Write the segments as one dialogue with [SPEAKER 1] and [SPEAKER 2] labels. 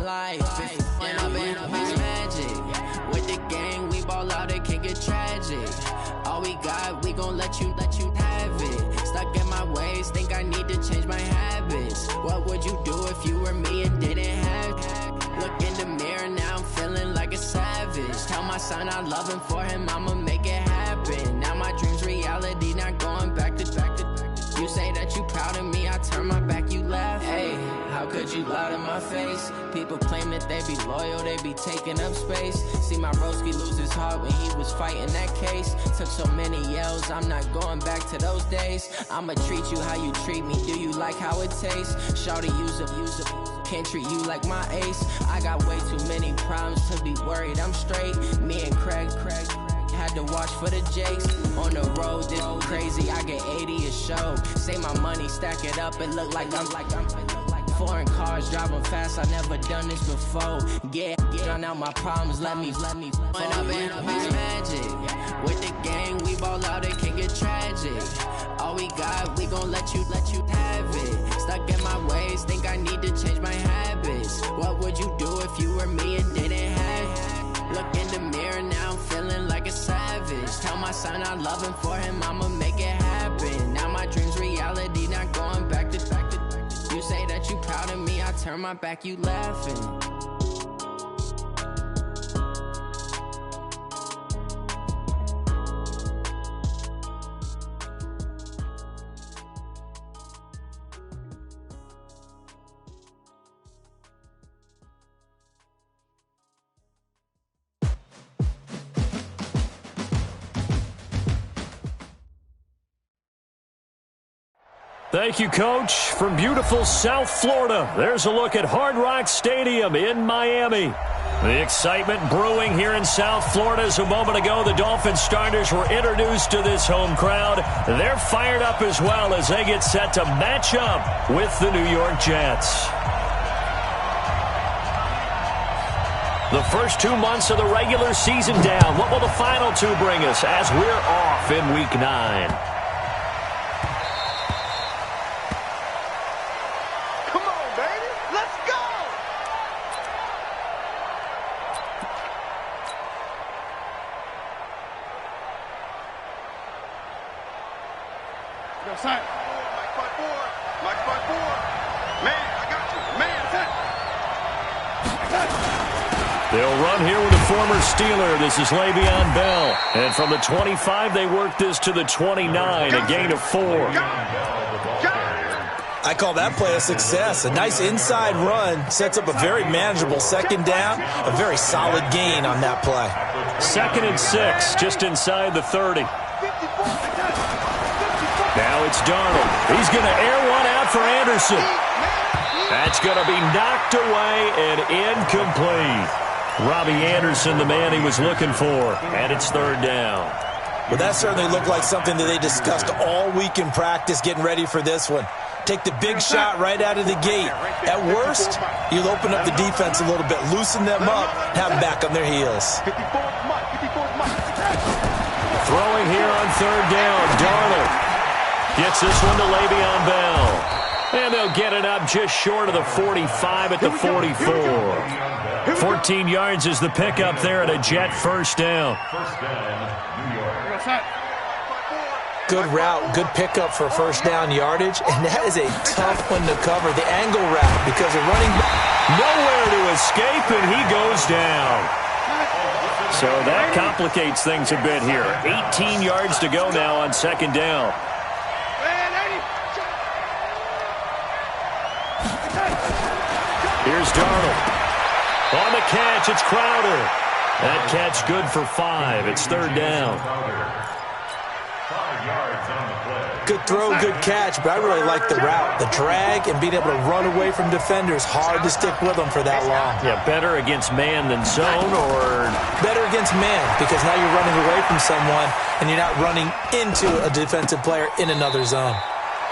[SPEAKER 1] life. And I've been magic. With the gang, we ball out, it can get tragic. All we got, we gon' let you have it. Stuck in my ways, think I need to change my habits. What would you do if you were me and didn't have it? Look in the mirror, now I'm feeling like a savage. Tell my son I love him, for him I'ma make it happen. Now my dream's reality, not going back to. You say that you proud of me, I turn my back, you laugh. Hey, how could you lie to my face? People claim that they be loyal, they be taking up space. See my broski lose his heart when he was fighting that case. Took so many yells, I'm not going back to those days. I'ma treat you how you treat me, do you like how it tastes? Shawty, use up, can't treat you like my ace. I got way too many problems to be worried, I'm straight. Me and Craig had to watch for the Jakes. On the road, this crazy, I get 80 a show. Say my money, stack it up, it look like I'm foreign cars, driving fast, I never done this before. Yeah, drown out my problems, let me When I've been magic. With the gang, we ball out, it can get tragic. All we got, we gon' let you have it. Stuck in my ways, think I need to change my habits. What would you do if you were me and didn't have it? Look in the mirror, now I'm feeling like a savage. Tell my son I love him, for him I'ma make it happen. Now my dream's reality, not going back to. You say that you proud of me, I turn my back, you laughing.
[SPEAKER 2] Thank you, Coach. From beautiful South Florida, there's a look at Hard Rock Stadium in Miami. The excitement brewing here in South Florida as a moment ago the Dolphins starters were introduced to this home crowd. They're fired up as well as they get set to match up with the New York Jets. The first 2 months of the regular season down. What will the final two bring us as we're off in Week 9? They'll run here with a former Steeler. This is Le'Veon Bell. And from the 25, they work this to the 29, a gain of 4.
[SPEAKER 3] I call that play a success. A nice inside run sets up a very manageable second down. A very solid gain on that play.
[SPEAKER 2] 2nd and 6, just inside the 30. Now it's Darnold. He's going to air one out for Anderson. That's going to be knocked away and incomplete. Robbie Anderson, the man he was looking for, and it's 3rd down.
[SPEAKER 3] Well, that certainly looked like something that they discussed all week in practice, getting ready for this one. Take the big shot right out of the gate. At worst, you'll open up the defense a little bit, loosen them up, have them back on their heels.
[SPEAKER 2] Throwing here on 3rd down, Darnold gets this one to Le'Veon Bell. And they'll get it up just short of the 45 at the 44. 14 yards is the pickup there at a Jet first down.
[SPEAKER 3] Good route, good pickup for first down yardage, and that is a tough one to cover, the angle route, because the running back
[SPEAKER 2] nowhere to escape, and he goes down. So that complicates things a bit here. 18 yards to go now on 2nd down. Here's Darnold. On the catch, it's Crowder. That catch good for 5. It's 3rd down.
[SPEAKER 3] Good throw, good catch, but I really like the route. The drag and being able to run away from defenders, hard to stick with them for that long.
[SPEAKER 2] Yeah, better against man than zone, or?
[SPEAKER 3] Better against man, because now you're running away from someone and you're not running into a defensive player in another zone.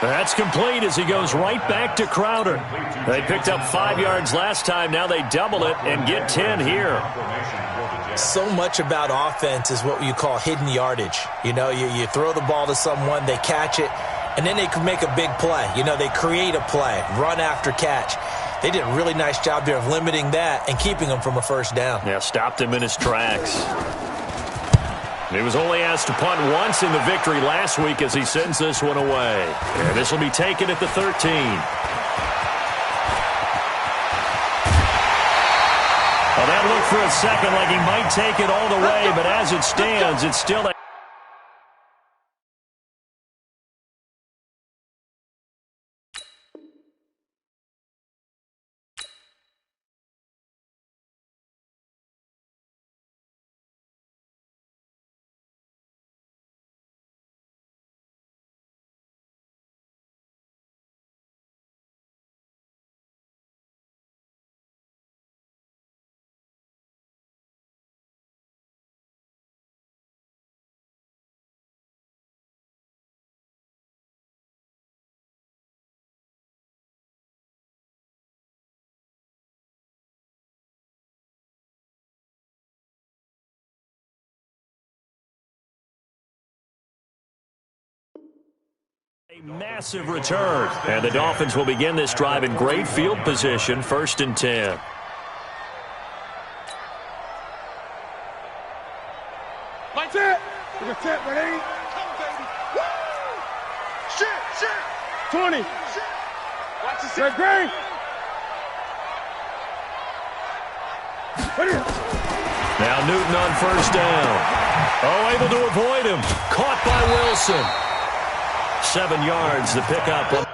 [SPEAKER 2] That's complete as he goes right back to Crowder. They picked up 5 yards last time. Now they double it and get 10 here.
[SPEAKER 3] So much about offense is what you call hidden yardage. You know, you throw the ball to someone, they catch it, and then they can make a big play. You know, they create a play, run after catch. They did a really nice job there of limiting that and keeping him from a first down.
[SPEAKER 2] Yeah, stopped him in his tracks. He was only asked to punt once in the victory last week as he sends this one away. And this will be taken at the 13. Well, that looked for a second like he might take it all the way, but as it stands, it's still a massive return. And the Dolphins will begin this drive in great field position, 1st and 10.
[SPEAKER 4] Lights it. We're going to tip, ready? Come, baby. Woo! Shit. 20. Shit. Watch the set. Green.
[SPEAKER 2] Now Newton on 1st down. Oh, able to avoid him. Caught by Wilson. 7 yards, the pickup.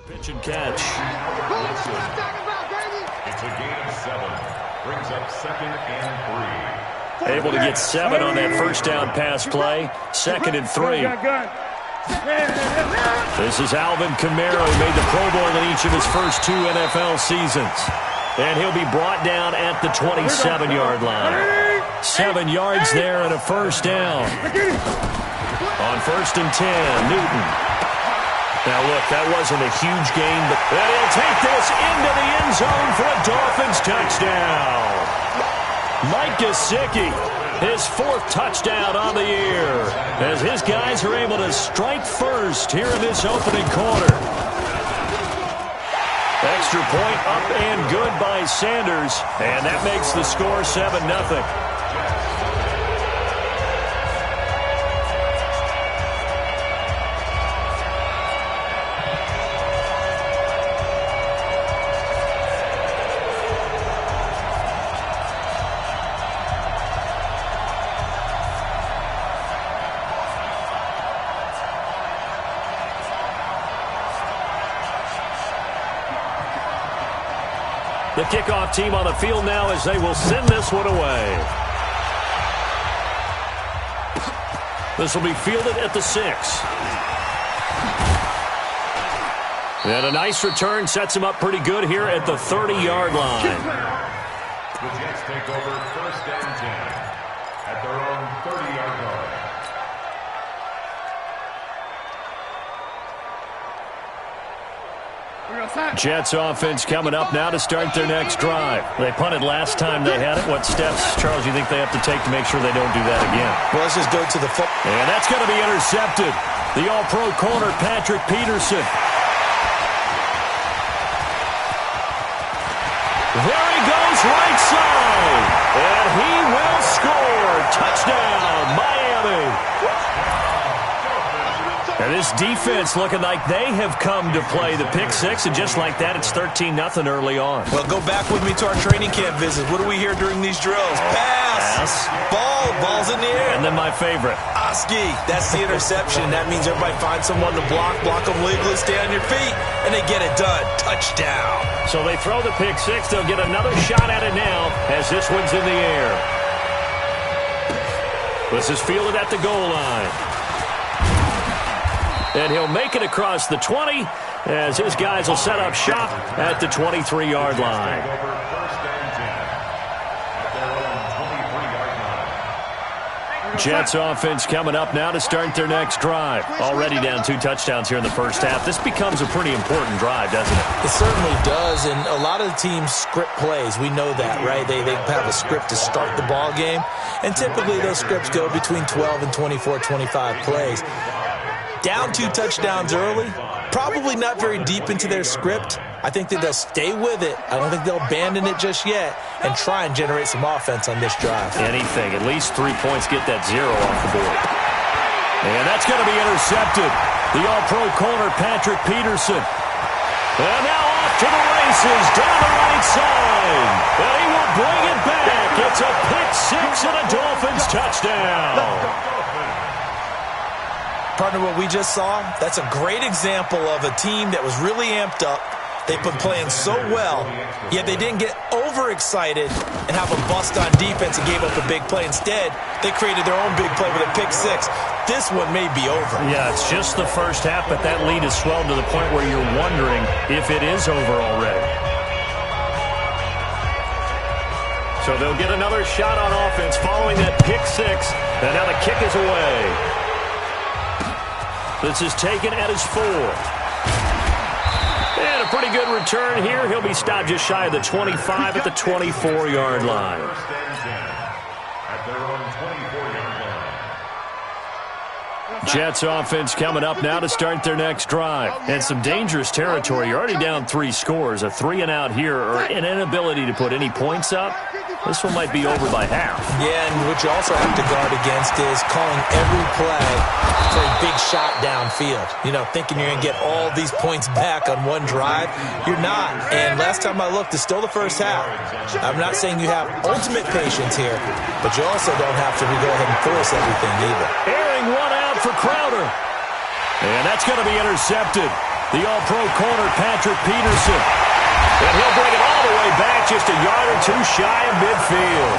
[SPEAKER 2] Pitch and catch.
[SPEAKER 5] It's a gain of 7. Brings up 2nd and 3.
[SPEAKER 2] Able to get 7 on that 1st down pass play. 2nd and 3. This is Alvin Kamara, who made the Pro Bowl in each of his first 2 NFL seasons. And he'll be brought down at the 27-yard line. 7 yards there and a 1st down. On 1st and 10, Newton. Now, look, that wasn't a huge gain, but he'll take this into the end zone for a Dolphins touchdown. Mike Gesicki, his 4th touchdown on the year, as his guys are able to strike first here in this opening quarter. Extra point up and good by Sanders, and that makes the score 7-0. The kickoff team on the field now as they will send this one away. This will be fielded at the 6. And a nice return sets him up pretty good here at the 30-yard line.
[SPEAKER 5] The Jets take over 1st and 10 at their own 30-yard line.
[SPEAKER 2] Jets offense coming up now to start their next drive. They punted last time they had it. What steps, Charles, you think they have to take to make sure they don't do that again?
[SPEAKER 3] Well, let's just go to the football.
[SPEAKER 2] And that's going to be intercepted. The all-pro corner, Patrick Peterson. There he goes, right side. And he will score. Touchdown, Miami. And this defense looking like they have come to play the pick 6, and just like that, it's 13-0 early on.
[SPEAKER 3] Well, go back with me to our training camp visit. What do we hear during these drills? Pass. Ball's in the air.
[SPEAKER 2] And then my favorite.
[SPEAKER 3] Oski. That's the interception. That means everybody finds someone to block them legally, stay on your feet, and they get it done. Touchdown.
[SPEAKER 2] So they throw the pick 6. They'll get another shot at it now as this one's in the air. This is fielded at the goal line. And he'll make it across the 20 as his guys will set up shop at the 23-yard line. Jets offense coming up now to start their next drive. Already down 2 touchdowns here in the first half. This becomes a pretty important drive, doesn't it?
[SPEAKER 3] It certainly does, and a lot of the teams script plays. We know that, right? They have a script to start the ball game, and typically those scripts go between 12 and 24, 25 plays. Down 2 touchdowns early, probably not very deep into their script. I think that they'll stay with it. I don't think they'll abandon it just yet and try and generate some offense on this drive.
[SPEAKER 2] Anything. At least 3 points, get that 0 off the board. And that's going to be intercepted. The all-pro corner, Patrick Peterson. And now off to the races, down the right side. And he will bring it back. It's a pick 6 and a Dolphins touchdown.
[SPEAKER 3] Partner, what we just saw, that's a great example of a team that was really amped up. They've been playing so well, yet they didn't get overexcited and have a bust on defense and gave up a big play. Instead, they created their own big play with a pick 6. This one may be over.
[SPEAKER 2] Yeah, it's just the first half, but that lead has swelled to the point where you're wondering if it is over already. So they'll get another shot on offense following that pick 6, and now the kick is away. This is taken at his 4. And a pretty good return here. He'll be stopped just shy of the 25 at the 24-yard line. Jets offense coming up now to start their next drive. And some dangerous territory. You're already down 3 scores. A 3-and-out here or an inability to put any points up. This one might be over by half.
[SPEAKER 3] Yeah, and what you also have to guard against is calling every play for a big shot downfield. You know, thinking you're going to get all these points back on one drive. You're not. And last time I looked, it's still the first half. I'm not saying you have ultimate patience here, but you also don't have to go ahead and force everything either.
[SPEAKER 2] Airing one out for Crowder. And that's going to be intercepted. The all-pro corner, Patrick Peterson. And he'll bring it all the way back just a yard or 2 shy of midfield.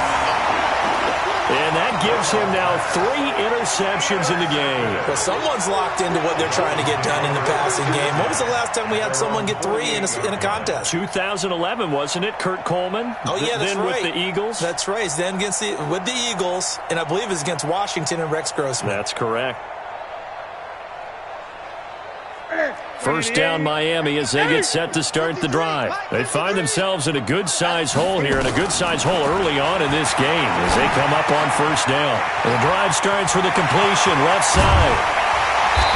[SPEAKER 2] And that gives him now 3 interceptions in the game.
[SPEAKER 3] Well, someone's locked into what they're trying to get done in the passing game. When was the last time we had someone get 3 in a contest?
[SPEAKER 2] 2011, wasn't it? Kurt Coleman?
[SPEAKER 3] Oh, yeah, that's
[SPEAKER 2] then
[SPEAKER 3] right.
[SPEAKER 2] With the Eagles?
[SPEAKER 3] That's right. Then with the Eagles, and I believe it's against Washington and Rex Grossman.
[SPEAKER 2] That's correct. First down Miami as they get set to start the drive. They find themselves in a good-sized hole here, and a good-sized hole early on in this game as they come up on first down. The drive starts with a completion left side.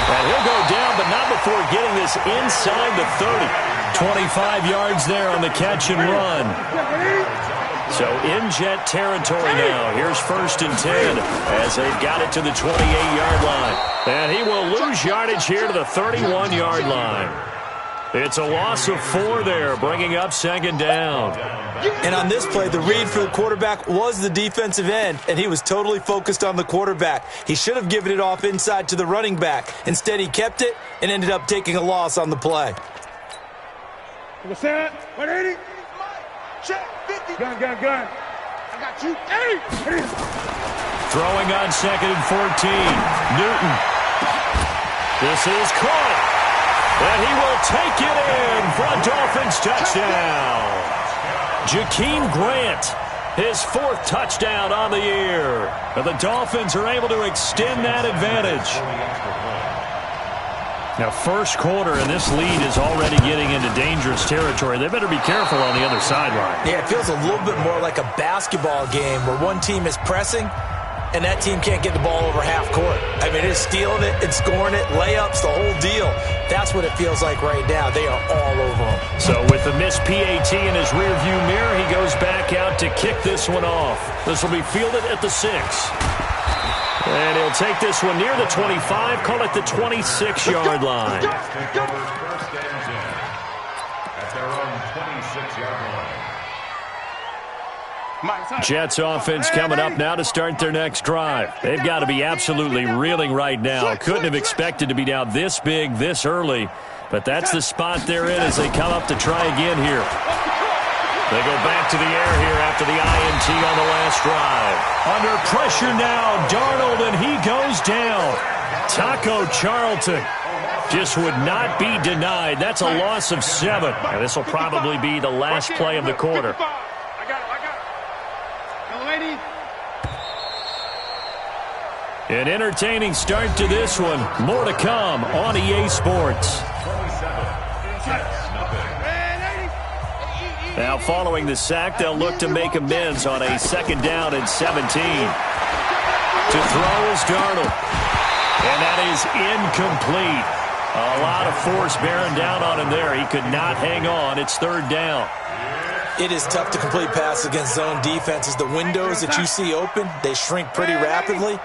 [SPEAKER 2] And he'll go down, but not before getting this inside the 30. 25 yards there on the catch and run. So in Jet territory now. Here's first and 10 as they've got it to the 28-yard line. And he will lose yardage here to the 31-yard line. It's a loss of 4 there, bringing up second down.
[SPEAKER 3] And on this play, the read for the quarterback was the defensive end, and he was totally focused on the quarterback. He should have given it off inside to the running back. Instead, he kept it and ended up taking a loss on the play.
[SPEAKER 4] What's that? 180. Check. 50. Gun. I got you. 80.
[SPEAKER 2] Throwing on second and 14. Newton. This is caught. And he will take it in for a Dolphins touchdown. Jakeem Grant, his 4th touchdown on the year. And the Dolphins are able to extend that advantage. Now, first quarter, and this lead is already getting into dangerous territory. They better be careful on the other sideline.
[SPEAKER 3] Yeah, it feels a little bit more like a basketball game where one team is pressing and that team can't get the ball over half court. I mean, it's stealing it, it's scoring it, layups, the whole deal. That's what it feels like right now. They are all over them.
[SPEAKER 2] So with the missed PAT in his rearview mirror, he goes back out to kick this one off. This will be fielded at the 6. And he'll take this one near the 25, call it the 26-yard line. Jets offense coming up now to start their next drive. They've got to be absolutely reeling right now. Couldn't have expected to be down this big, this early. But that's the spot they're in as they come up to try again here. They go back to the air here after the INT on the last drive. Under pressure now, Darnold, and he goes down. Taco Charlton just would not be denied. That's a loss of 7. And this will probably be the last play of the quarter.
[SPEAKER 4] I got it. Lady.
[SPEAKER 2] An entertaining start to this one. More to come on EA Sports. Now following the sack, they'll look to make amends on a 2nd down and 17. To throw is Darnold. And that is incomplete. A lot of force bearing down on him there. He could not hang on. It's 3rd down.
[SPEAKER 3] It is tough to complete passes against zone defenses. The windows that you see open, they shrink pretty rapidly.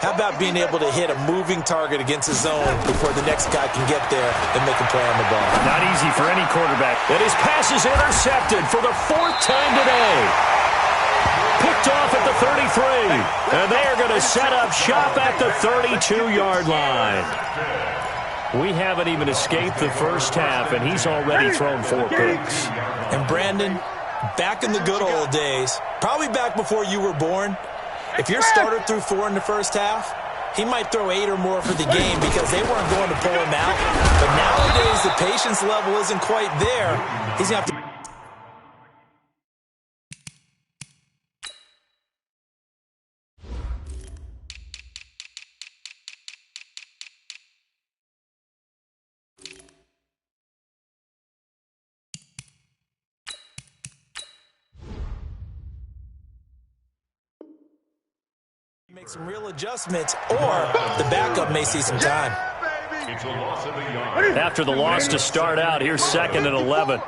[SPEAKER 3] How about being able to hit a moving target against a zone before the next guy can get there and make a play on the ball?
[SPEAKER 2] Not easy for any quarterback. And his pass is intercepted for the 4th time today. Picked off at the 33. And they are going to set up shop at the 32-yard line. We haven't even escaped the first half, and he's already thrown 4 picks.
[SPEAKER 3] And Brandon, back in the good old days, probably back before you were born, if your starter threw 4 in the first half, he might throw 8 or more for the game because they weren't going to pull him out. But nowadays, the patience level isn't quite there. He's going to have to... make some real adjustments, or the backup may see some time.
[SPEAKER 2] After the loss to start out, here's 2nd and 11.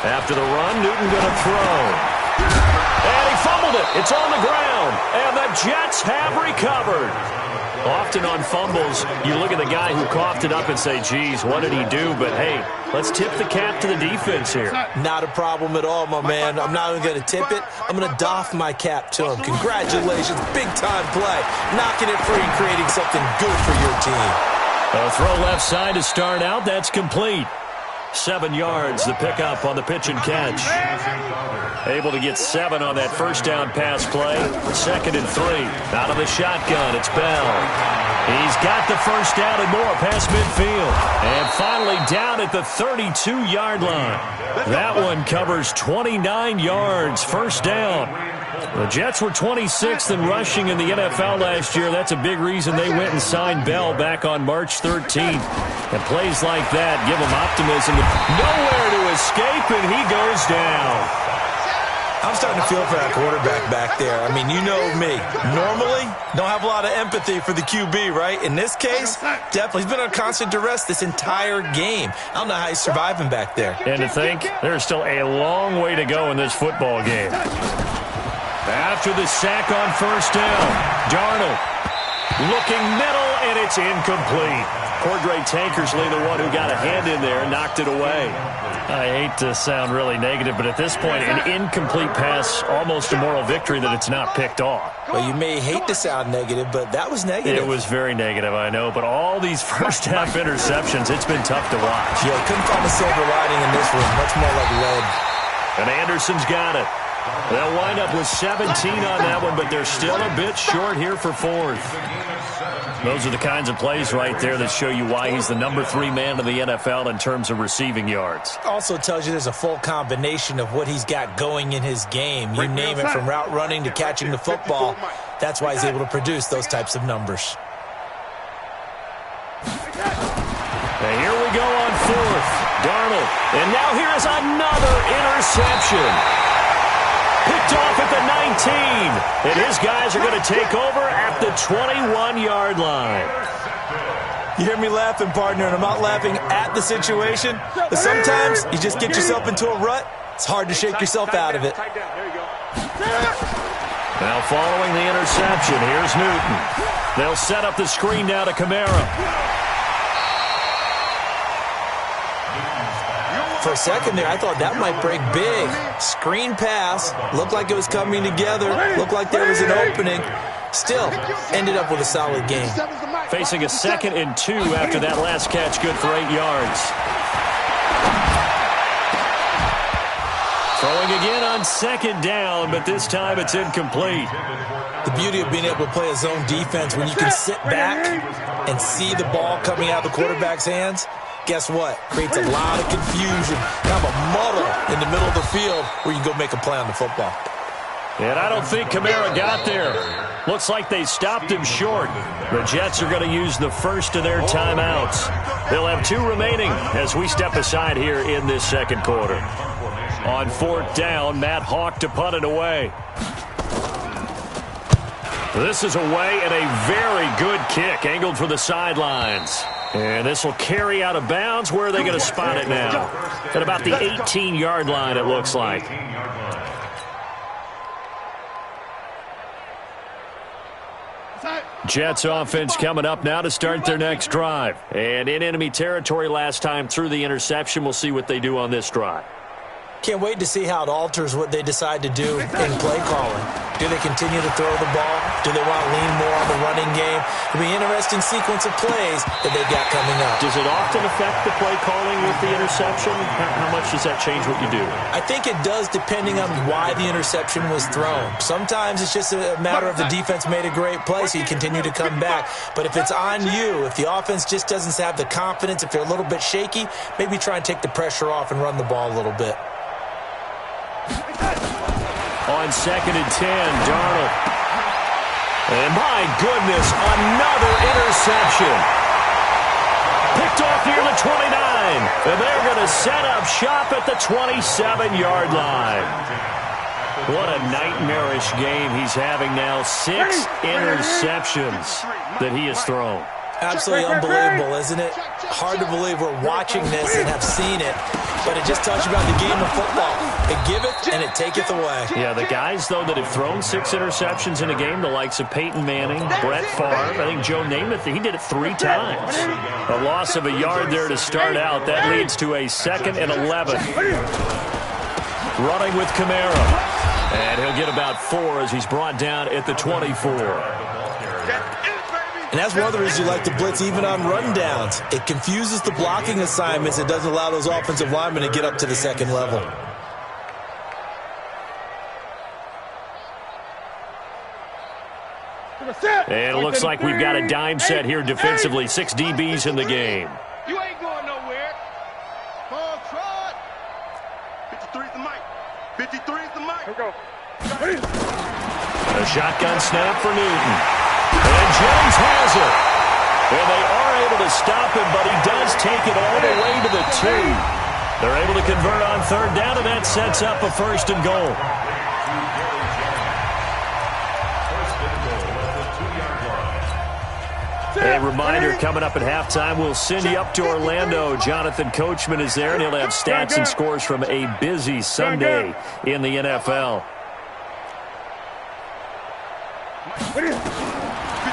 [SPEAKER 2] After the run, Newton going to throw. And he fumbled it. It's on the ground. And the Jets have recovered. Often on fumbles, you look at the guy who coughed it up and say, geez, what did he do? But, hey, let's tip the cap to the defense here.
[SPEAKER 3] Not a problem at all, my man. I'm not even going to tip it. I'm going to doff my cap to him. Congratulations. Big-time play. Knocking it free and creating something good for your team.
[SPEAKER 2] A throw left side to start out. That's complete. 7 yards, the pickup on the pitch and catch. Able to get 7 on that first down pass play. 2nd and 3. Out of the shotgun, it's Bell. He's got the first down and more past midfield. And finally down at the 32-yard line. That one covers 29 yards. First down. The Jets were 26th in rushing in the NFL last year. That's a big reason they went and signed Bell back on March 13th. And plays like that give him optimism. Nowhere to escape, and he goes down.
[SPEAKER 3] I'm starting to feel for that quarterback back there. I mean, you know me. Normally, don't have a lot of empathy for the QB, right? In this case, definitely. He's been on constant duress this entire game. I don't know how he's surviving back there.
[SPEAKER 2] And to think, there's still a long way to go in this football game. After the sack on first down, Darnold looking middle, and it's incomplete. Cordray Tankersley, the one who got a hand in there, knocked it away. I hate to sound really negative, but at this point, an incomplete pass, almost a moral victory that it's not picked off.
[SPEAKER 3] Well, you may hate to sound negative, but that was negative.
[SPEAKER 2] It was very negative, I know, but all these first-half interceptions, it's been tough to watch.
[SPEAKER 3] Yeah, couldn't find a silver lining in this one. Much more like lead.
[SPEAKER 2] And Anderson's got it. They'll wind up with 17 on that one, but they're still a bit short here for 4th. Those are the kinds of plays right there that show you why he's the number 3 man in the NFL in terms of receiving yards.
[SPEAKER 3] Also tells you there's a full combination of what he's got going in his game. You name it, from route running to catching the football. That's why he's able to produce those types of numbers.
[SPEAKER 2] And here we go on 4th. Darnold. And now here is another interception. Picked off at the 19. And his guys are going to take over at the 21-yard line.
[SPEAKER 3] You hear me laughing, partner, and I'm not laughing at the situation. But sometimes you just get yourself into a rut. It's hard to shake yourself out of it.
[SPEAKER 2] Now following the interception, here's Newton. They'll set up the screen now to Kamara.
[SPEAKER 3] For a second there, I thought that might break big. Screen pass. Looked like it was coming together. Looked like there was an opening. Still, ended up with a solid game.
[SPEAKER 2] Facing a 2nd and 2 after that last catch, good for 8 yards. Throwing again on second down, but this time it's incomplete.
[SPEAKER 3] The beauty of being able to play a zone defense when you can sit back and see the ball coming out of the quarterback's hands, guess what? Creates a lot of confusion, kind of a muddle in the middle of the field where you can go make a play on the football.
[SPEAKER 2] And I don't think Kamara got there. Looks like they stopped him short. The Jets are going to use the first of their timeouts. They'll have 2 remaining as we step aside here in this second quarter. On 4th down, Matt Hawk to punt it away. This is away and a very good kick, angled for the sidelines. And this will carry out of bounds. Where are they going to spot it now? At about the 18-yard line, it looks like. Jets offense coming up now to start their next drive. And in enemy territory last time through the interception. We'll see what they do on this drive.
[SPEAKER 3] Can't wait to see how it alters what they decide to do in play calling. Do they continue to throw the ball? Do they want to lean more on the running game? It'll be an interesting sequence of plays that they've got coming up.
[SPEAKER 2] Does it often affect the play calling with the interception? How much does that change what you do?
[SPEAKER 3] I think it does, depending on why the interception was thrown. Sometimes it's just a matter of the defense made a great play, so you continue to come back. But if it's on you, if the offense just doesn't have the confidence, if they're a little bit shaky, maybe try and take the pressure off and run the ball a little bit.
[SPEAKER 2] On 2nd and 10, Darnold. And my goodness, another interception. Picked off near the 29. And they're going to set up shop at the 27-yard line. What a nightmarish game he's having now. 6 interceptions that he has thrown.
[SPEAKER 3] Absolutely unbelievable, isn't it? Hard to believe we're watching this and have seen it, but it just tells you about the game of football. It giveth and it taketh away.
[SPEAKER 2] Yeah, the guys, though, that have thrown 6 interceptions in a game, the likes of Peyton Manning, Brett Favre, I think Joe Namath, he did it 3 times. A loss of a yard there to start out. That leads to a 2nd and 11. Running with Kamara. And he'll get about 4 as he's brought down at the 24.
[SPEAKER 3] And that's one of the reasons you like to blitz even on run downs. It confuses the blocking assignments. It doesn't allow those offensive linemen to get up to the second level.
[SPEAKER 2] And it looks like we've got a dime set here defensively. 6 DBs in the game.
[SPEAKER 4] You ain't going nowhere. Ball trot. 53's the mic. 53's the mic. Here we go.
[SPEAKER 2] A shotgun snap for Newton. And Jones has it. And they are able to stop him, but he does take it all the way to the 2. They're able to convert on 3rd down, and that sets up a 1st and goal. A reminder, coming up at halftime, we'll send you up to Orlando. Jonathan Coachman is there, and he'll have stats and scores from a busy Sunday in the NFL.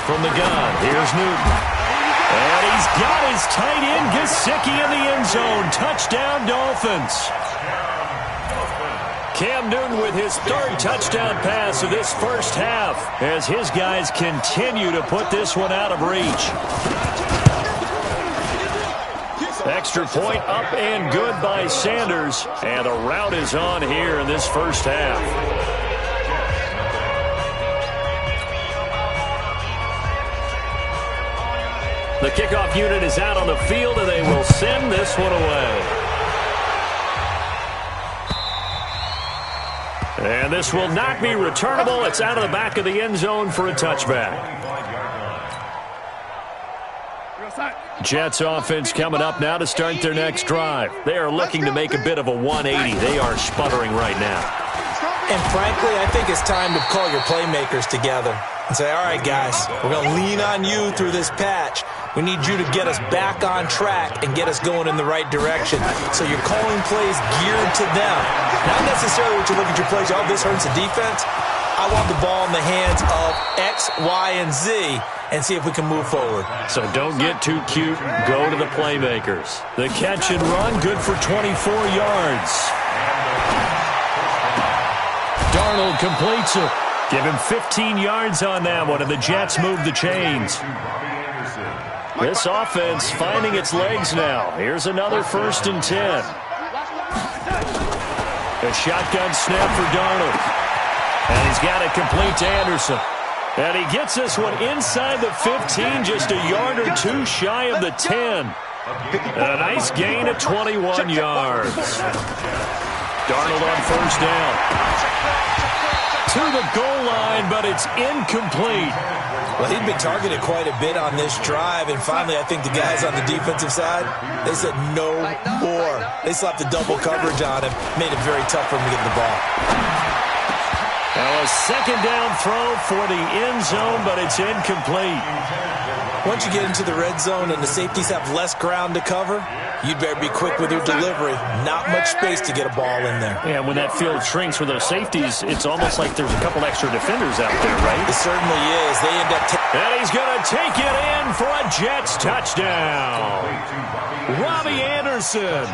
[SPEAKER 2] From the gun, here's Newton. And he's got his tight end, Gesicki, in the end zone. Touchdown, Dolphins. Cam Newton with his 3rd touchdown pass of this first half as his guys continue to put this one out of reach. Extra point up and good by Sanders. And the rout is on here in this first half. The kickoff unit is out on the field, and they will send this one away. And this will not be returnable. It's out of the back of the end zone for a touchback. Jets offense coming up now to start their next drive. They are looking to make a bit of a 180. They are sputtering right now.
[SPEAKER 3] And frankly, I think it's time to call your playmakers together and say, all right, guys, we're going to lean on you through this patch. We need you to get us back on track and get us going in the right direction. So you're calling plays geared to them. Not necessarily what you look at your plays, oh, this hurts the defense. I want the ball in the hands of X, Y, and Z and see if we can move forward.
[SPEAKER 2] So don't get too cute. Go to the playmakers. The catch and run, good for 24 yards. Darnold completes it. Give him 15 yards on that one, and the Jets move the chains. This offense finding its legs now. Here's another 1st and 10. A shotgun snap for Darnold. And he's got it complete to Anderson. And he gets this one inside the 15, just a yard or two shy of the 10. A nice gain of 21 yards. Darnold on first down. To the goal line, but it's incomplete.
[SPEAKER 3] Well, he'd been targeted quite a bit on this drive, and finally I think the guys on the defensive side, they said no more. They slapped the double coverage on him, made it very tough for him to get the ball.
[SPEAKER 2] Now a second down throw for the end zone, but it's incomplete.
[SPEAKER 3] Once you get into the red zone and the safeties have less ground to cover, you'd better be quick with your delivery. Not much space to get a ball in there.
[SPEAKER 2] Yeah, when that field shrinks for those safeties, it's almost like there's a couple extra defenders out there, right?
[SPEAKER 3] It certainly is. They end up
[SPEAKER 2] and he's going to take it in for a Jets touchdown. Robbie Anderson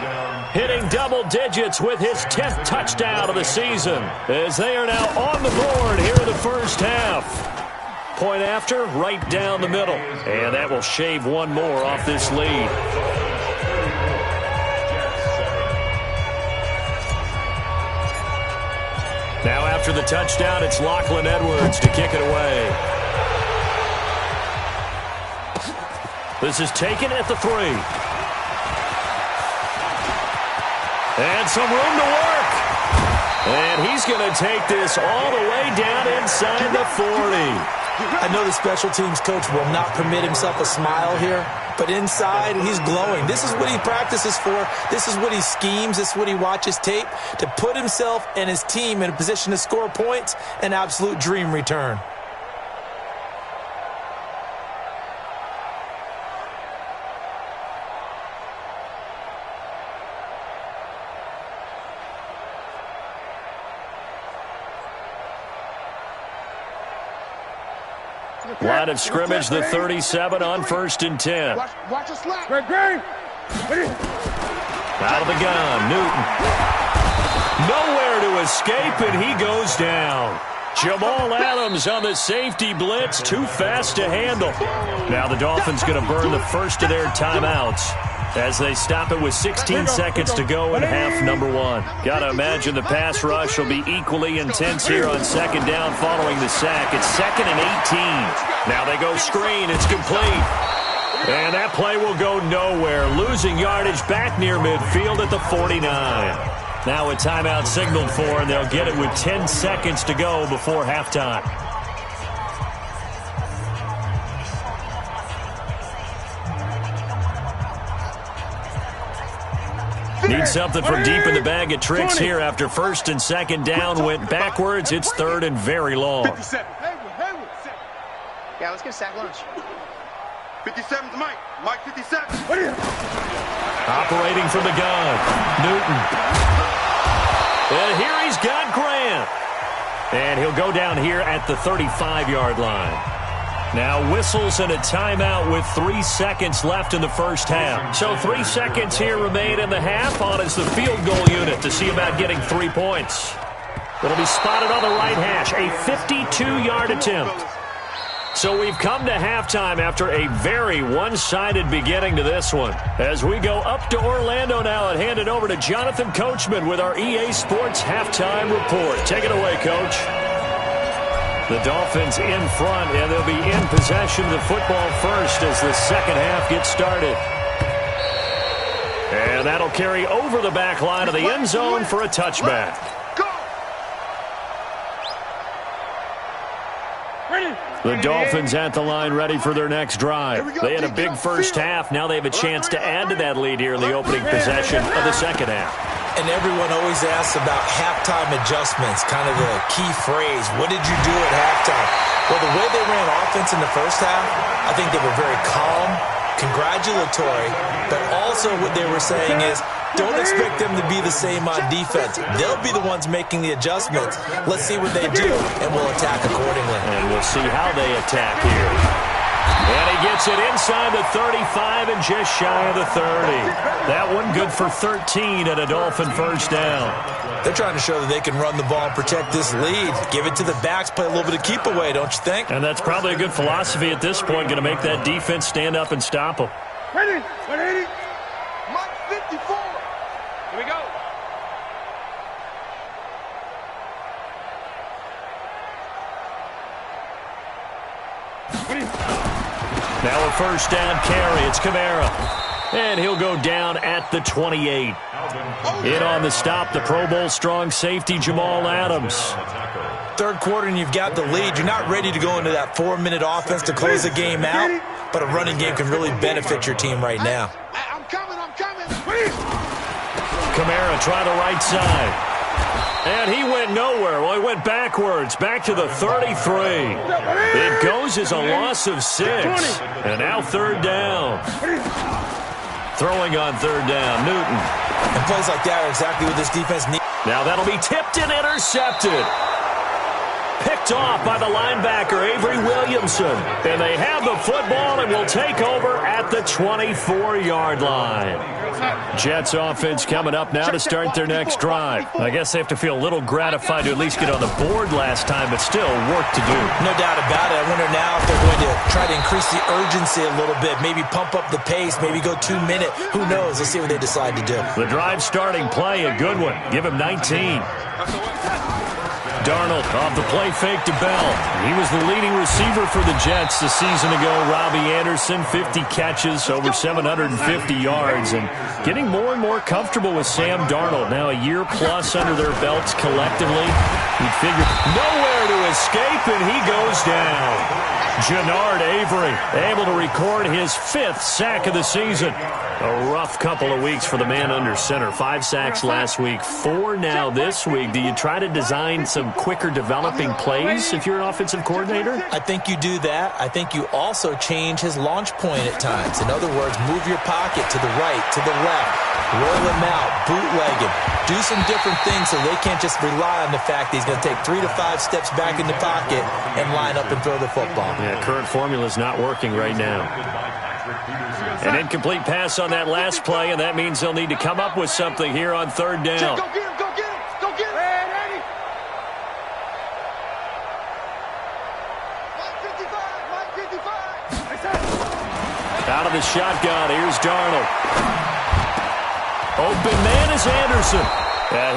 [SPEAKER 2] hitting double digits with his 10th touchdown of the season as they are now on the board here in the first half. Point after, right down the middle. And that will shave one more off this lead. Now after the touchdown, it's Lachlan Edwards to kick it away. This is taken at the 3. And some room to work. And he's going to take this all the way down inside the 40.
[SPEAKER 3] I know the special teams coach will not permit himself a smile here, but inside he's glowing. This is what he practices for. This is what he schemes. This is what he watches tape to put himself and his team in a position to score points. An absolute dream return.
[SPEAKER 2] Line of scrimmage, the 37 on 1st and 10.
[SPEAKER 4] Watch the slap. Great.
[SPEAKER 2] Out of the gun, Newton. Nowhere to escape, and he goes down. Jamal Adams on the safety blitz, too fast to handle. Now the Dolphins going to burn the first of their timeouts as they stop it with 16 seconds to go in half number 1. Got to imagine the pass rush will be equally intense here on second down following the sack. It's 2nd and 18. Now they go screen. It's complete. And that play will go nowhere. Losing yardage back near midfield at the 49. Now a timeout signaled for, and they'll get it with 10 seconds to go before halftime. Need something from deep in the bag of tricks here after 1st and 2nd down went backwards. It's 3rd and very long.
[SPEAKER 4] 57.
[SPEAKER 6] Yeah, let's get a sack lunch.
[SPEAKER 4] 57's Mike. Mike 57.
[SPEAKER 2] Operating from the gun, Newton. And here he's got Grant. And he'll go down here at the 35-yard line. Now whistles and a timeout with 3 seconds left in the first half. So 3 seconds here remain in the half on as the field goal unit to see about getting 3 points. It'll be spotted on the right hash, a 52-yard attempt. So we've come to halftime after a very one-sided beginning to this one. As we go up to Orlando now and hand it over to Jonathan Coachman with our EA Sports Halftime Report. Take it away, Coach. The Dolphins in front, and they'll be in possession of the football first as the second half gets started. And that'll carry over the back line of the end zone for a touchback. The Dolphins at the line ready for their next drive. They had a big first half. Now they have a chance to add to that lead here in the opening possession of the second half.
[SPEAKER 3] And everyone always asks about halftime adjustments, kind of the key phrase. What did you do at halftime? Well, the way they ran offense in the first half, I think they were very calm, congratulatory, but also what they were saying is, don't expect them to be the same on defense. They'll be the ones making the adjustments. Let's see what they do, and we'll attack accordingly.
[SPEAKER 2] And we'll see how they attack here. And he gets it inside the 35 and just shy of the 30. That one good for 13 and a Dolphin first down.
[SPEAKER 3] They're trying to show that they can run the ball and protect this lead. Give it to the backs, play a little bit of keep away, don't you think?
[SPEAKER 2] And that's probably a good philosophy at this point, going to make that defense stand up and stop them.
[SPEAKER 4] Ready? Mike 54.
[SPEAKER 6] Here we go.
[SPEAKER 2] Now a first down carry. It's Kamara. And he'll go down at the 28. In on the stop, the Pro Bowl strong safety, Jamal Adams.
[SPEAKER 3] Third quarter and you've got the lead. You're not ready to go into that 4-minute offense to close the game out, but a running game can really benefit your team right now.
[SPEAKER 4] I'm coming.
[SPEAKER 2] Kamara try the right side. And he went nowhere. Well, he went backwards, back to the 33. It goes as a loss of 6. And now third down. Throwing on third down, Newton.
[SPEAKER 3] And plays like that are exactly what this defense needs.
[SPEAKER 2] Now that'll be tipped and intercepted. Picked off by the linebacker, Avery Williamson. And they have the football and will take over at the 24-yard line. Jets offense coming up now to start their next drive. I guess they have to feel a little gratified to at least get on the board last time, but still work to do.
[SPEAKER 3] No doubt about it. I wonder now if they're going to try to increase the urgency a little bit, maybe pump up the pace, maybe go 2-minute. Who knows? Let's see what they decide to do.
[SPEAKER 2] The drive starting play, a good one. Give him 19. Darnold off the play fake to Bell. He was the leading receiver for the Jets a season ago. Robbie Anderson, 50 catches, over 750 yards, and getting more and more comfortable with Sam Darnold. Now a year plus under their belts collectively. You'd figure nowhere to escape, and he goes down. Jannard Avery able to record his 5th sack of the season. A rough couple of weeks for the man under center. 5 sacks last week, 4 now this week. Do you try to design some quicker developing plays if you're an offensive coordinator?
[SPEAKER 3] I think you do that. I think you also change his launch point at times. In other words, move your pocket to the right, to the left, roll him out, bootleg him. Do some different things so they can't just rely on the fact that he's going to take 3 to 5 steps back in the pocket and line up and throw the football.
[SPEAKER 2] Yeah, current formula is not working right now. An incomplete pass on that last play, and that means they'll need to come up with something here on third down.
[SPEAKER 4] Go get him. Ready. 55.
[SPEAKER 2] Out of the shotgun, here's Darnold. Open man is Anderson.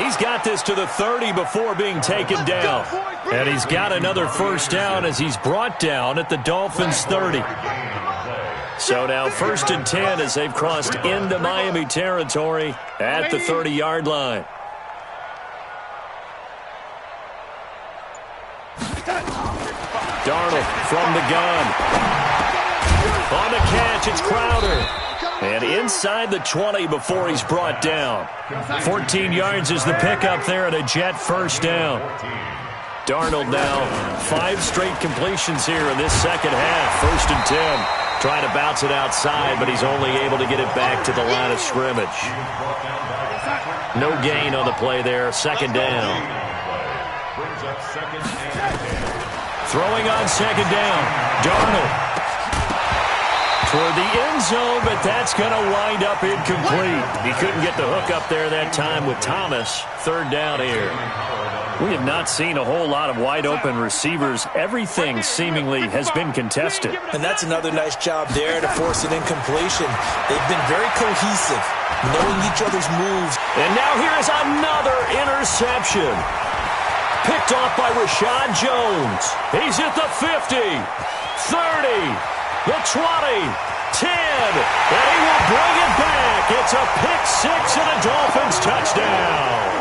[SPEAKER 2] He's got this to the 30 before being taken down. And he's got another first down as he's brought down at the Dolphins' 30. So now 1st and 10 as they've crossed into Miami territory at the 30-yard line. Darnold from the gun. On the catch, it's Crowder. And inside the 20 before he's brought down. 14 yards is the pickup there at a Jet first down. Darnold now 5 straight completions here in this second half. 1st and 10. Trying to bounce it outside, but he's only able to get it back to the line of scrimmage. No gain on the play there. 2nd down. Throwing on 2nd down. Darnold toward the end zone, but that's going to wind up incomplete. He couldn't get the hook up there that time with Thomas. 3rd down here. We have not seen a whole lot of wide-open receivers. Everything seemingly has been contested.
[SPEAKER 3] And that's another nice job there to force an incompletion. They've been very cohesive, knowing each other's moves.
[SPEAKER 2] And now here is another interception. Picked off by Rashad Jones. He's at the 50, 30, the 20, 10, and he will bring it back. It's a pick-6 and a Dolphins touchdown.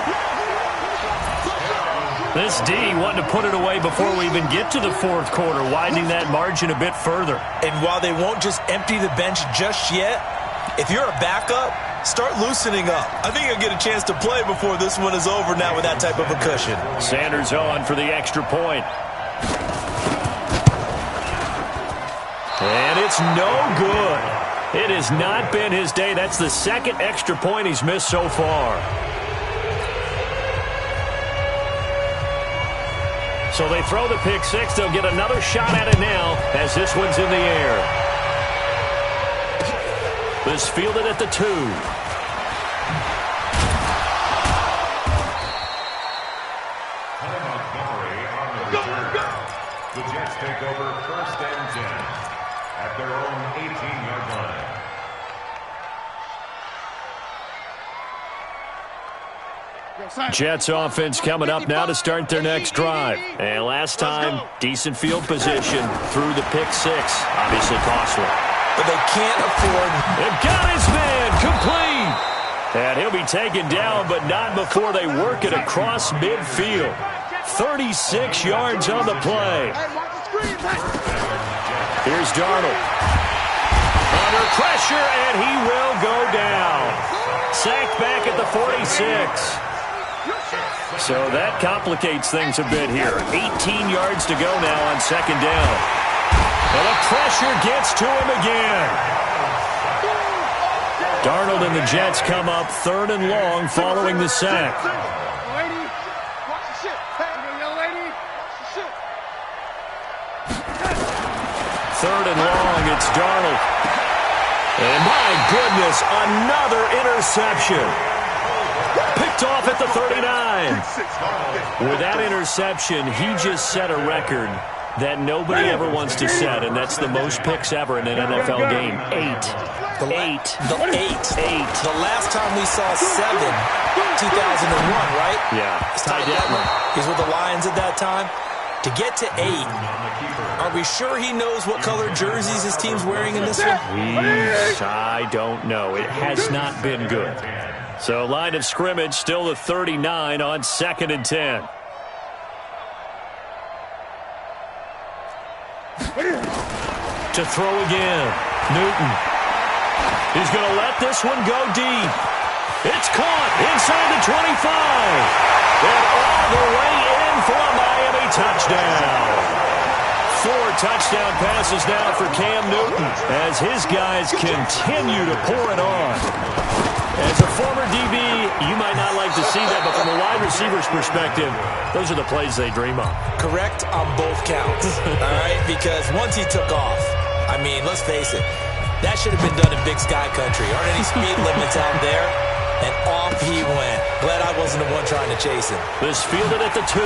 [SPEAKER 2] This D wanted to put it away before we even get to the 4th quarter, widening that margin a bit further.
[SPEAKER 3] And while they won't just empty the bench just yet, if you're a backup, start loosening up. I think you'll get a chance to play before this one is over now with that type of a cushion.
[SPEAKER 2] Sanders on for the extra point. And it's no good. It has not been his day. That's the 2nd extra point he's missed so far. So they throw the pick-6. They'll get another shot at it now as this one's in the air. This fielded at the 2.
[SPEAKER 5] The Jets take over 1st and 10 at their own 18-yard line.
[SPEAKER 2] Jets offense coming up now to start their next drive. And last time, decent field position through the pick six. Obviously costly.
[SPEAKER 3] But they can't afford.
[SPEAKER 2] They've got his man complete. And he'll be taken down, but not before they work it across midfield. 36 yards on the play. Here's Darnold. Under pressure, and he will go down. Sacked back at the 46. So that complicates things a bit here. 18 yards to go now on second down. And the pressure gets to him again. Darnold and the Jets come up third and long following the sack. Third and long, it's Darnold. And my goodness, another interception. Picked off at the 39. With that interception, he just set a record that nobody ever wants to set, and that's the most picks ever in an NFL game. Eight.
[SPEAKER 3] The last time we saw 7, 2001, right?
[SPEAKER 2] Yeah.
[SPEAKER 3] Ty Detmer. He's with the Lions at that time. To get to 8, are we sure he knows what color jerseys his team's wearing in this one?
[SPEAKER 2] I don't know. It has not been good. So line of scrimmage still the 39 on 2nd and 10. To throw again. Newton. He's going to let this one go deep. It's caught inside the 25. And all the way in for a Miami touchdown. 4 touchdown passes now for Cam Newton as his guys continue to pour it on. As a former DB, you might not like to see that, but from a wide receiver's perspective, those are the plays they dream of.
[SPEAKER 3] Correct on both counts, all right? Because once he took off, I mean, let's face it, that should have been done in Big Sky Country. Aren't any speed limits out there? And off he went. Glad I wasn't the one trying to chase him.
[SPEAKER 2] This fielded at the 2.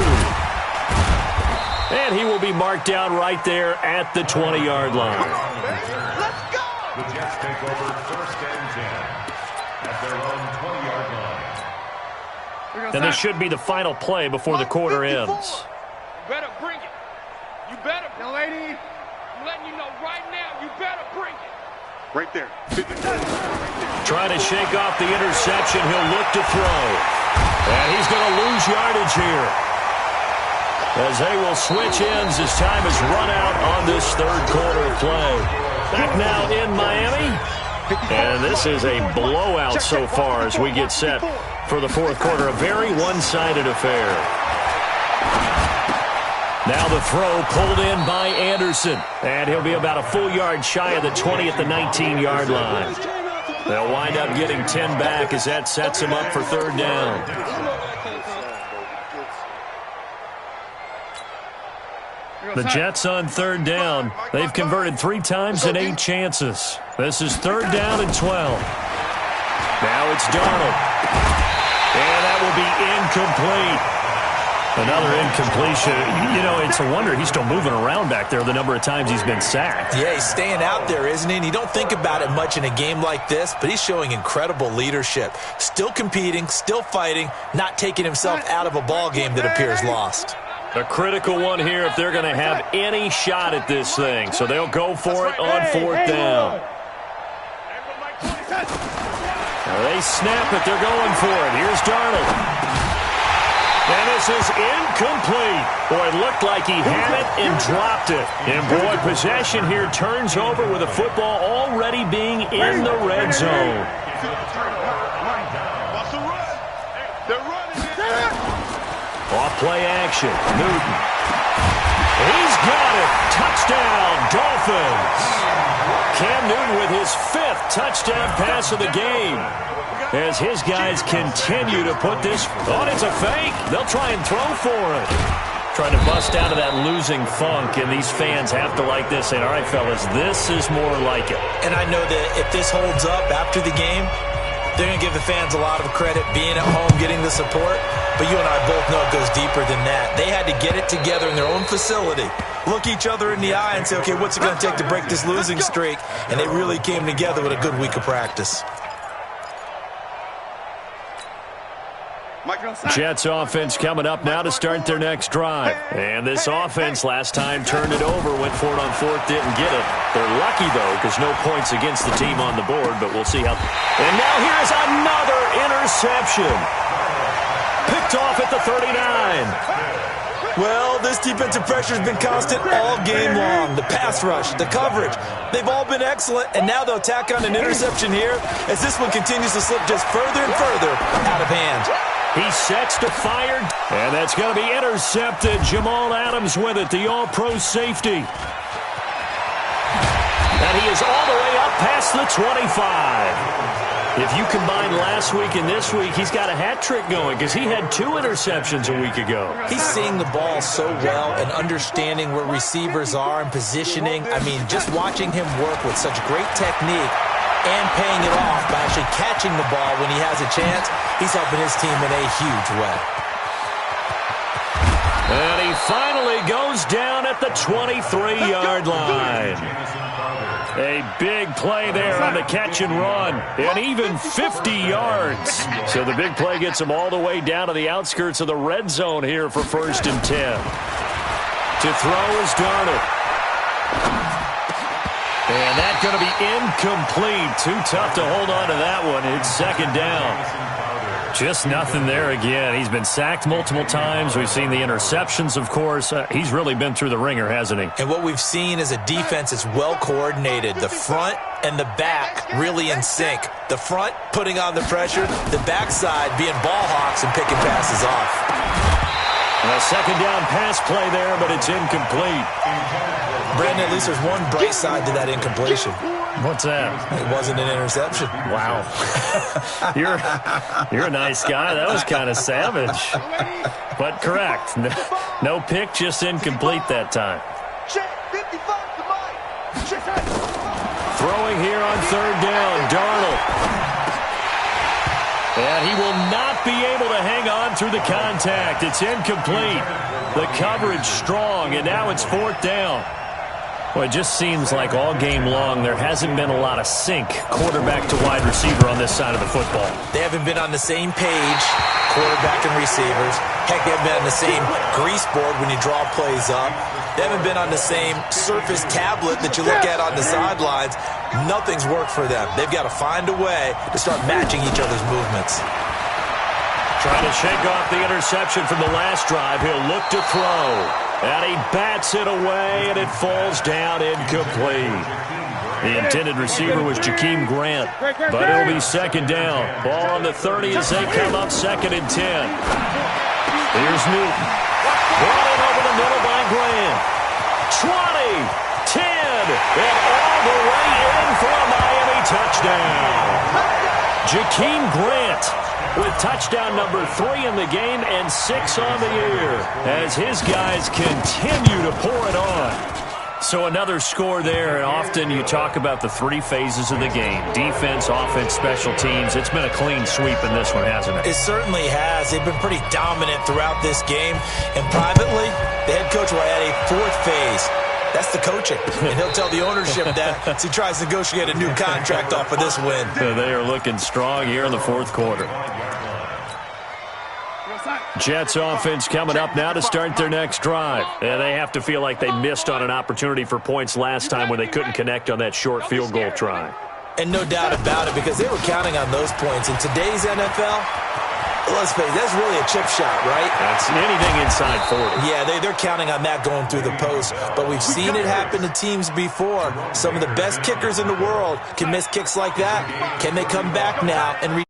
[SPEAKER 2] And he will be marked down right there at the 20-yard line.
[SPEAKER 5] Let's go! The Jets take over 1st and 10 at their own 20-yard line.
[SPEAKER 2] And this should be the final play before the quarter ends.
[SPEAKER 4] You better bring it. You better. Young lady, I'm letting you know right now, you better bring it. Right there.
[SPEAKER 2] Trying to shake off the interception. He'll look to throw. And he's going to lose yardage here, as they will switch ends as time has run out on this third quarter of play. Back now in Miami. And this is a blowout so far as we get set for the fourth quarter. A very one-sided affair. Now the throw pulled in by Anderson. And he'll be about a full yard shy of the 20 at the 19-yard line. They'll wind up getting 10 back as that sets him up for third down. The Jets on third down. They've converted 3 times in 8 chances. This is third down and 12. Now it's Darnold. And that will be incomplete. Another incompletion. You know, it's a wonder he's still moving around back there the number of times he's been sacked.
[SPEAKER 3] Yeah, he's staying out there, isn't he? And you don't think about it much in a game like this, but he's showing incredible leadership. Still competing, still fighting, not taking himself out of a ball game that appears lost.
[SPEAKER 2] A critical one here if they're going to have any shot at this thing. So they'll go for it on fourth down. Now they snap it. They're going for it. Here's Darnold. And this is incomplete. Boy, it looked like he had it and dropped it. And, boy, possession here turns over with the football already being in the red zone. Off play action. Newton. He's got it. Touchdown, Dolphins. Cam Newton with his 5th touchdown pass of the game. As his guys continue to put this on, it's a fake. They'll try and throw for it. Trying to bust out of that losing funk, and these fans have to like this. And all right, fellas, this is more like it.
[SPEAKER 3] And I know that if this holds up after the game, they're going to give the fans a lot of credit being at home, getting the support. But you and I both know it goes deeper than that. They had to get it together in their own facility, look each other in the eye and say, okay, what's it going to take to break this losing streak? And they really came together with a good week of practice.
[SPEAKER 4] Mike
[SPEAKER 2] Jets offense coming up now to start their next drive. And this offense last time turned it over, went for it on fourth, didn't get it. They're lucky, though, because no points against the team on the board, but we'll see how. And now here's another interception. Picked off at the 39.
[SPEAKER 3] Well, this defensive pressure has been constant all game long. The pass rush, the coverage, they've all been excellent, and now they'll tack on an interception here as this one continues to slip just further and further out of hand.
[SPEAKER 2] He sets to fire, and that's going to be intercepted. Jamal Adams with it, the all-pro safety. And he is all the way up past the 25. If you combine last week and this week, he's got a hat trick going because he had 2 interceptions a week ago.
[SPEAKER 3] He's seeing the ball so well and understanding where receivers are and positioning. I mean, just watching him work with such great technique and paying it off by actually catching the ball when he has a chance, he's helping his team in a huge way.
[SPEAKER 2] And he finally goes down at the 23-yard line. A big play there on the catch and run, and even 50 yards. So the big play gets him all the way down to the outskirts of the red zone here for 1st and 10. To throw is Darnold. And that's going to be incomplete. Too tough to hold on to that one. It's 2nd down. Just nothing there again. He's been sacked multiple times. We've seen the interceptions, of course. He's really been through the ringer, hasn't he?
[SPEAKER 3] And what we've seen is a defense that's well coordinated. The front and the back really in sync. The front putting on the pressure, the backside being ball hawks and picking passes off.
[SPEAKER 2] A 2nd down pass play there, but it's incomplete.
[SPEAKER 3] Brandon, at least there's one bright side to that incompletion.
[SPEAKER 2] What's that?
[SPEAKER 3] It wasn't an interception.
[SPEAKER 2] Wow. You're a nice guy. That was kind of savage. But correct. No pick, just incomplete that time. Throwing here on 3rd down, Darnold. And he will not be able to hang on through the contact. It's incomplete. The coverage strong, and now it's 4th down. Well, it just seems like all game long there hasn't been a lot of sync quarterback to wide receiver on this side of the football.
[SPEAKER 3] They haven't been on the same page, quarterback and receivers. Heck, they haven't been on the same grease board when you draw plays up. They haven't been on the same Surface tablet that you look at on the sidelines. Nothing's worked for them. They've got to find a way to start matching each other's movements.
[SPEAKER 2] Trying to shake off the interception from the last drive. He'll look to throw. And he bats it away, and it falls down incomplete. The intended receiver was Jakeem Grant, but it'll be 2nd down. Ball on the 30 as they come up 2nd and 10. Here's Newton. Brought in over the middle by Grant. 20, 10, and all the way in for a Miami touchdown. Jakeem Grant with touchdown number 3 in the game and 6 on the year as his guys continue to pour it on. So another score there, and often you talk about the 3 phases of the game: defense, offense, special teams. It's been a clean sweep in this one, hasn't it?
[SPEAKER 3] It certainly has. They've been pretty dominant throughout this game. And privately, the head coach will add a 4th phase. That's the coaching. And he'll tell the ownership that as he tries to negotiate a new contract off of this win.
[SPEAKER 2] They are looking strong here in the 4th quarter. Jets offense coming up now to start their next drive. And they have to feel like they missed on an opportunity for points last time when they couldn't connect on that short field goal try.
[SPEAKER 3] And no doubt about it, because they were counting on those points. In today's NFL, let's face it, that's really a chip shot, right?
[SPEAKER 2] That's anything inside 40.
[SPEAKER 3] Yeah, they're counting on that going through the post. But we've seen it happen to teams before. Some of the best kickers in the world can miss kicks like that. Can they come back now and